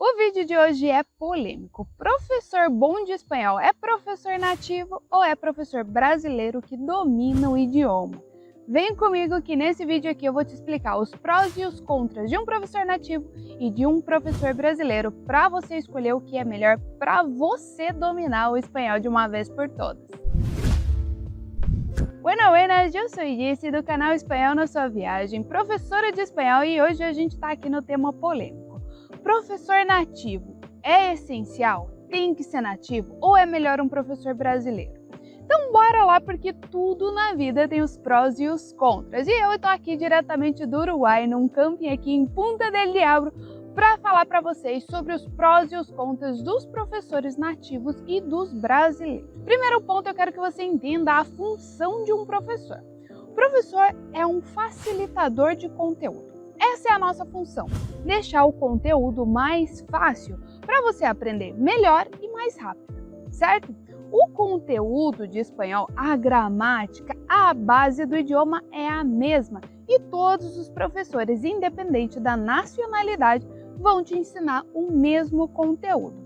O vídeo de hoje é polêmico. Professor bom de espanhol é professor nativo ou é professor brasileiro que domina o idioma? Vem comigo que nesse vídeo aqui eu vou te explicar os prós e os contras de um professor nativo e de um professor brasileiro para você escolher o que é melhor para você dominar o espanhol de uma vez por todas. Buenas, eu sou Jessie do canal Espanhol na Sua Viagem, professora de espanhol, e hoje a gente está aqui no tema polêmico. Professor nativo é essencial? Tem que ser nativo? Ou é melhor um professor brasileiro? Então bora lá, porque tudo na vida tem os prós e os contras. E eu estou aqui diretamente do Uruguai, num camping aqui em Punta del Diablo, para falar para vocês sobre os prós e os contras dos professores nativos e dos brasileiros. Primeiro ponto, eu quero que você entenda a função de um professor. O professor é um facilitador de conteúdo. Essa é a nossa função, deixar o conteúdo mais fácil para você aprender melhor e mais rápido, certo? O conteúdo de espanhol, a gramática, a base do idioma é a mesma e todos os professores, independente da nacionalidade, vão te ensinar o mesmo conteúdo.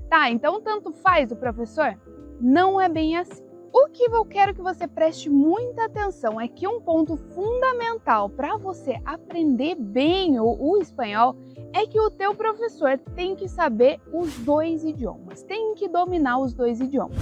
Tá, então tanto faz o professor? Não é bem assim. O que eu quero que você preste muita atenção é que um ponto fundamental para você aprender bem o espanhol é que o teu professor tem que saber os dois idiomas, tem que dominar os dois idiomas.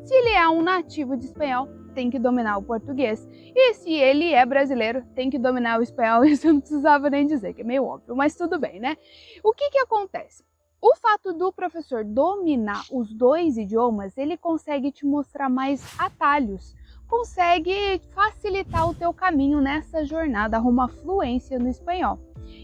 Se ele é um nativo de espanhol, tem que dominar o português. E se ele é brasileiro, tem que dominar o espanhol. Isso eu não precisava nem dizer, que é meio óbvio, mas tudo bem, né? O que acontece? O fato do professor dominar os dois idiomas, ele consegue te mostrar mais atalhos, consegue facilitar o teu caminho nessa jornada rumo à fluência no espanhol.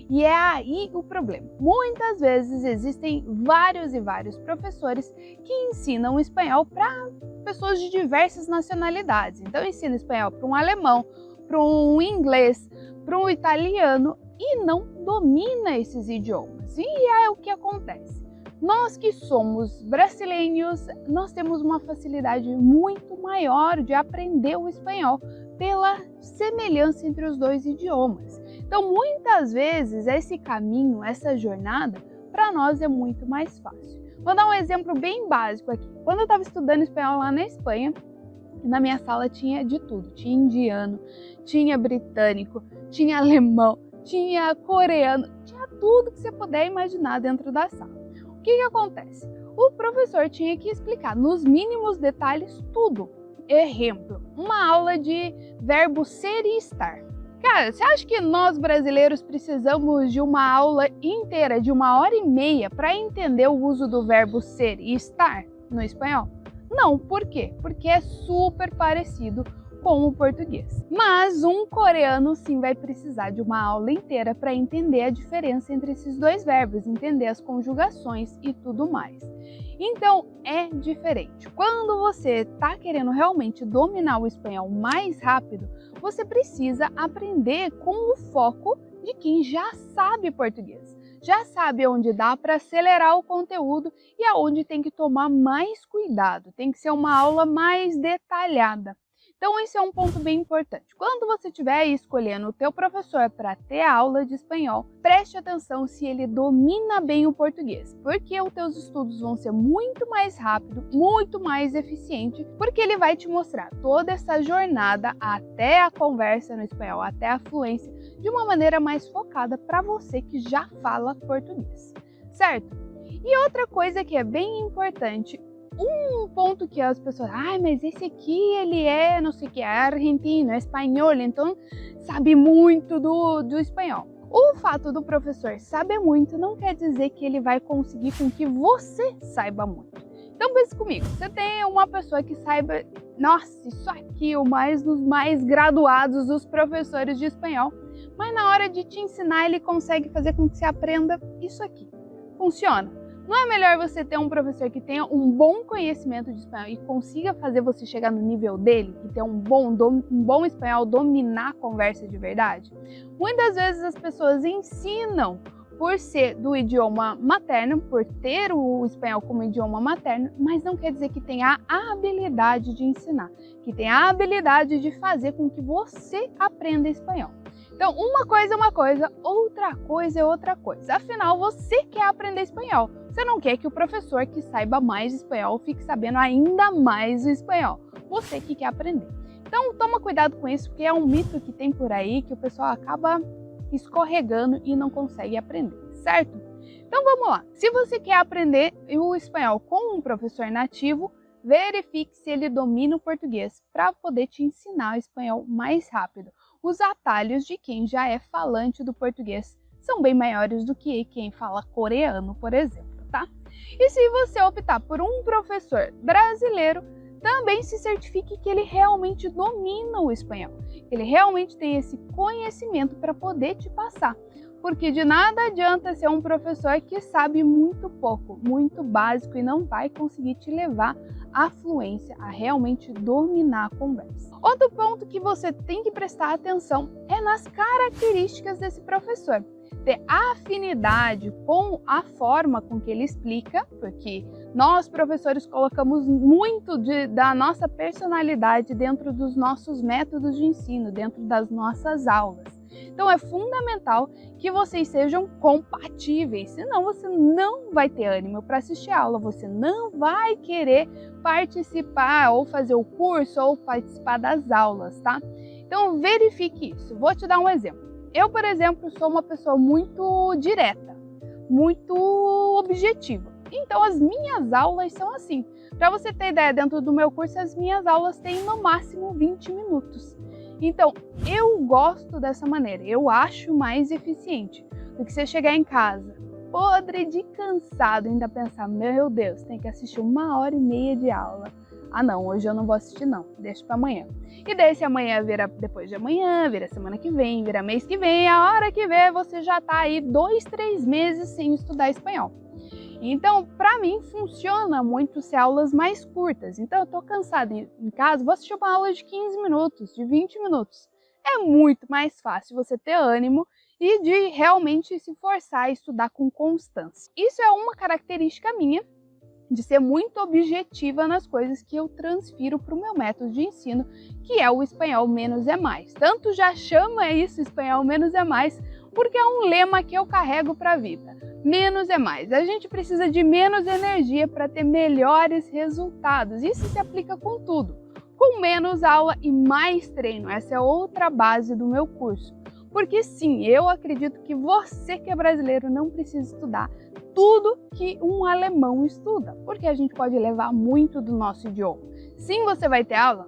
E é aí o problema. Muitas vezes existem vários professores que ensinam espanhol para pessoas de diversas nacionalidades. Então ensina espanhol para um alemão, para um inglês, para um italiano, e não domina esses idiomas. E é o que acontece. Nós que somos brasileiros, nós temos uma facilidade muito maior de aprender o espanhol pela semelhança entre os dois idiomas. Então, muitas vezes, esse caminho, essa jornada, para nós é muito mais fácil. Vou dar um exemplo bem básico aqui. Quando eu estava estudando espanhol lá na Espanha, na minha sala tinha de tudo. Tinha indiano, tinha britânico, tinha alemão, tinha coreano, tinha tudo que você puder imaginar dentro da sala. O que acontece? O professor tinha que explicar nos mínimos detalhes tudo. Exemplo, uma aula de verbo ser e estar. Cara, você acha que nós brasileiros precisamos de uma aula inteira de 1h30 para entender o uso do verbo ser e estar no espanhol? Não, por quê? Porque é super parecido com o português. Mas um coreano sim vai precisar de uma aula inteira para entender a diferença entre esses dois verbos, entender as conjugações e tudo mais. Então é diferente. Quando você está querendo realmente dominar o espanhol mais rápido, você precisa aprender com o foco de quem já sabe português. Já sabe onde dá para acelerar o conteúdo e aonde tem que tomar mais cuidado. Tem que ser uma aula mais detalhada. Então esse é um ponto bem importante. Quando você estiver escolhendo o teu professor para ter aula de espanhol, preste atenção se ele domina bem o português, porque os teus estudos vão ser muito mais rápido, muito mais eficiente, porque ele vai te mostrar toda essa jornada até a conversa no espanhol, até a fluência, de uma maneira mais focada para você que já fala português, certo? E outra coisa que é bem importante, um ponto que as pessoas, mas esse aqui ele é, não sei o que, é argentino, é espanhol, então sabe muito do espanhol. O fato do professor saber muito não quer dizer que ele vai conseguir com que você saiba muito. Então pense comigo, você tem uma pessoa que saiba, nossa, isso aqui, dos mais graduados dos professores de espanhol, mas na hora de te ensinar ele consegue fazer com que você aprenda isso aqui. Funciona? Não é melhor você ter um professor que tenha um bom conhecimento de espanhol e consiga fazer você chegar no nível dele e ter um bom espanhol, dominar a conversa de verdade? Muitas vezes as pessoas ensinam por ser do idioma materno, por ter o espanhol como idioma materno, mas não quer dizer que tenha a habilidade de ensinar, que tenha a habilidade de fazer com que você aprenda espanhol. Então, uma coisa é uma coisa, outra coisa é outra coisa. Afinal, você quer aprender espanhol. Você não quer que o professor que saiba mais espanhol fique sabendo ainda mais o espanhol. Você que quer aprender. Então, toma cuidado com isso, porque é um mito que tem por aí que o pessoal acaba escorregando e não consegue aprender, certo? Então, vamos lá. Se você quer aprender o espanhol com um professor nativo, verifique se ele domina o português para poder te ensinar o espanhol mais rápido. Os atalhos de quem já é falante do português são bem maiores do que quem fala coreano, por exemplo, tá? E se você optar por um professor brasileiro, também se certifique que ele realmente domina o espanhol, que ele realmente tem esse conhecimento para poder te passar. Porque de nada adianta ser um professor que sabe muito pouco, muito básico e não vai conseguir te levar à fluência, a realmente dominar a conversa. Outro ponto que você tem que prestar atenção é nas características desse professor. Ter afinidade com a forma com que ele explica, porque nós, professores, colocamos muito da nossa personalidade dentro dos nossos métodos de ensino, dentro das nossas aulas. Então é fundamental que vocês sejam compatíveis, senão você não vai ter ânimo para assistir a aula, você não vai querer participar ou fazer o curso ou participar das aulas, tá? Então verifique isso. Vou te dar um exemplo. Eu, por exemplo, sou uma pessoa muito direta, muito objetiva. Então, as minhas aulas são assim. Para você ter ideia, dentro do meu curso, as minhas aulas têm no máximo 20 minutos. Então, eu gosto dessa maneira. Eu acho mais eficiente do que você chegar em casa, podre de cansado, e ainda pensar, meu Deus, tem que assistir 1h30 de aula. Ah não, hoje eu não vou assistir não, deixa para amanhã. E daí se amanhã vira depois de amanhã, vira semana que vem, vira mês que vem, a hora que vê você já tá aí 2, 3 meses sem estudar espanhol. Então, para mim, funciona muito ser aulas mais curtas. Então, eu tô cansada em casa, vou assistir uma aula de 15 minutos, de 20 minutos. É muito mais fácil você ter ânimo e de realmente se forçar a estudar com constância. Isso é uma característica minha, de ser muito objetiva nas coisas que eu transfiro para o meu método de ensino, que é o espanhol menos é mais. Tanto já chama isso espanhol menos é mais, porque é um lema que eu carrego para a vida. Menos é mais. A gente precisa de menos energia para ter melhores resultados. Isso se aplica com tudo. Com menos aula e mais treino. Essa é outra base do meu curso. Porque sim, eu acredito que você que é brasileiro não precisa estudar tudo que um alemão estuda, porque a gente pode levar muito do nosso idioma. Sim, você vai ter aula,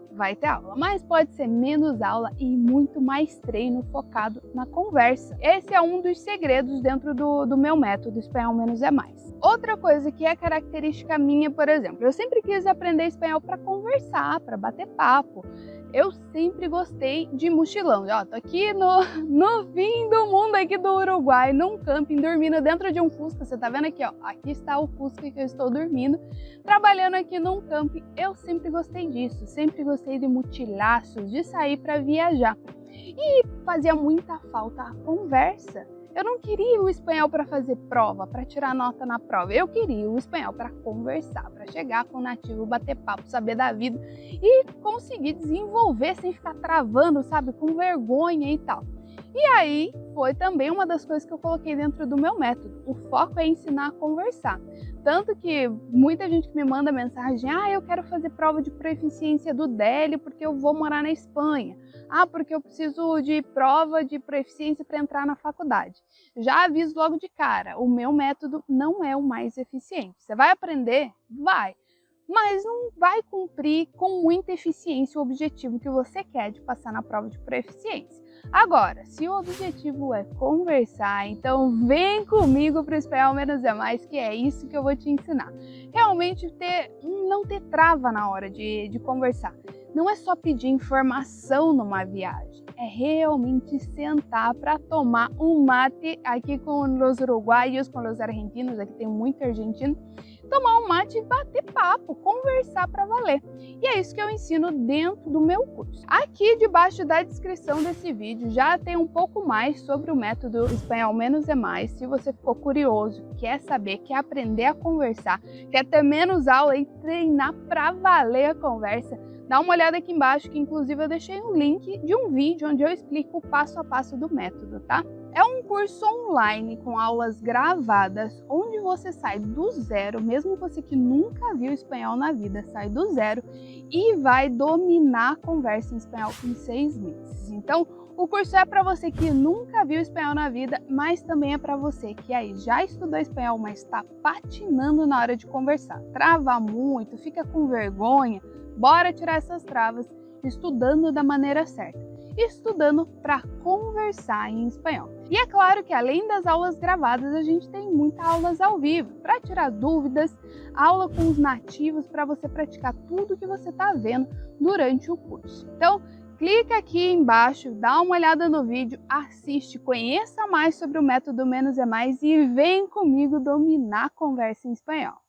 mas pode ser menos aula e muito mais treino focado na conversa. Esse é um dos segredos dentro do meu método Espanhol Menos é Mais. Outra coisa que é característica minha, por exemplo, eu sempre quis aprender espanhol para conversar, para bater papo. Eu sempre gostei de mochilão. Ó, tô aqui no fim do mundo aqui do Uruguai, num camping, dormindo dentro de um Fusca. Você tá vendo aqui, ó? Aqui está o Fusca que eu estou dormindo, trabalhando aqui num camping. Eu sempre gostei disso, sempre gostei de mochilaços, de sair para viajar. E fazia muita falta a conversa. Eu não queria o espanhol para fazer prova, para tirar nota na prova. Eu queria o espanhol para conversar, para chegar com o nativo, bater papo, saber da vida e conseguir desenvolver sem ficar travando, sabe, com vergonha e tal. E aí foi também uma das coisas que eu coloquei dentro do meu método. O foco é ensinar a conversar. Tanto que muita gente que me manda mensagem, eu quero fazer prova de proficiência do DEL porque eu vou morar na Espanha. Porque eu preciso de prova de proficiência para entrar na faculdade. Já aviso logo de cara, o meu método não é o mais eficiente. Você vai aprender? Vai. Mas não vai cumprir com muita eficiência o objetivo que você quer de passar na prova de proficiência. Agora, se o objetivo é conversar, então vem comigo para o Espanhol Menos é Mais, que é isso que eu vou te ensinar. Realmente não ter trava na hora de conversar. Não é só pedir informação numa viagem, é realmente sentar para tomar um mate aqui com os uruguaios, com os argentinos, aqui tem muito argentino, tomar um mate e bater papo, conversar para valer. E é isso que eu ensino dentro do meu curso. Aqui debaixo da descrição desse vídeo já tem um pouco mais sobre o método Espanhol Menos é Mais. Se você ficou curioso, quer saber, quer aprender a conversar, quer ter menos aula e treinar para valer a conversa, dá uma olhada aqui embaixo, que inclusive eu deixei um link de um vídeo onde eu explico o passo a passo do método, tá? É um curso online com aulas gravadas, onde você sai do zero, mesmo você que nunca viu espanhol na vida, sai do zero e vai dominar a conversa em espanhol em 6 meses. Então, o curso é para você que nunca viu espanhol na vida, mas também é para você que aí já estudou espanhol, mas está patinando na hora de conversar. Trava muito, fica com vergonha. Bora tirar essas travas estudando da maneira certa. Estudando para conversar em espanhol. E é claro que além das aulas gravadas, a gente tem muitas aulas ao vivo para tirar dúvidas, aula com os nativos para você praticar tudo que você está vendo durante o curso. Então, clica aqui embaixo, dá uma olhada no vídeo, assiste, conheça mais sobre o método Menos é Mais e vem comigo dominar a conversa em espanhol.